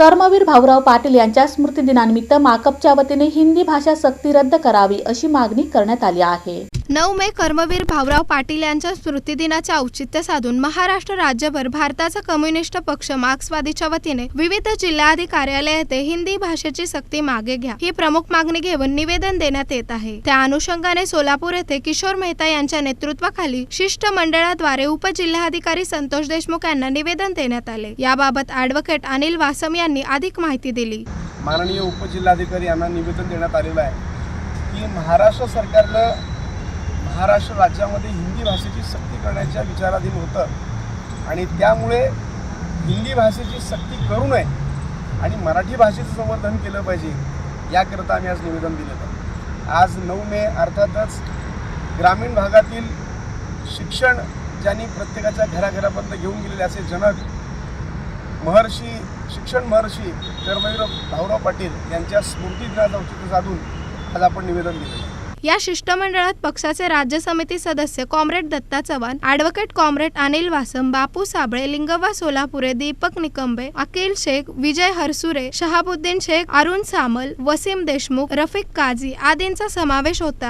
कर्मवीर भाऊराव पाटील यांच्या स्मृतिदिनानिमित्त माकपच्या वतीने हिंदी भाषा सक्ती रद्द करावी अशी मागणी करण्यात आली आहे। 9 मे कर्मवीर भाऊराव पाटील यांच्या स्मृतिदिनाचे औचित्य साधून महाराष्ट्र राज्यभर भारताचा कम्युनिस्ट पक्ष मार्क्सवादीच्या वतीने विविध जिल्हाधिकारी कार्यालय येथे हिंदी भाषेची सक्ती मागे घ्या ही प्रमुख मागणी घेऊन निवेदन देण्यात येत आहे। त्या अनुषंगाने सोलापूर येथे किशोर मेहता यांच्या नेतृत्वाखाली शिष्टमंडळाद्वारे उपजिल्हाधिकारी संतोष देशमुख यांना निवेदन देण्यात आले। याबाबत ॲडव्होकेट अनिल वासम यांनी अधिक माहिती दिली। माननीय उपजिल्हाधिकारी यांना निवेदन देण्यात आलेलं आहे की महाराष्ट्र सरकारनं महाराष्ट्र राज्यामध्ये हिंदी भाषेची सक्ती करण्याच्या विचाराधीन होतं आणि त्यामुळे हिंदी भाषेची सक्ती करू नये आणि मराठी भाषेचं संवर्धन केलं पाहिजे याकरता आम्ही आज निवेदन दिलेलं आहे। आज 9 मे अर्थातच ग्रामीण भागातील शिक्षण ज्यांनी प्रत्येकाच्या घराघरापर्यंत घेऊन गेलेले असे जनक महर्षी शिक्षण महर्षी कर्मवीर भाऊराव पाटील यांच्या स्मृतिदिनाचं औचित्य साधून आज आपण निवेदन दिलं। या शिष्टमंडळात पक्षाचे राज्य समिती सदस्य comrade Datta Chavan, advocate comrade Anil Wasam, Bapu Sable, Lingavva Solapure, Deepak Nikambe, Akil Shaikh, Vijay Harsure, Shahabuddin Shaikh, Arun Samal, Wasim Deshmukh, Rafiq Kazi आदींचा समावेश होता।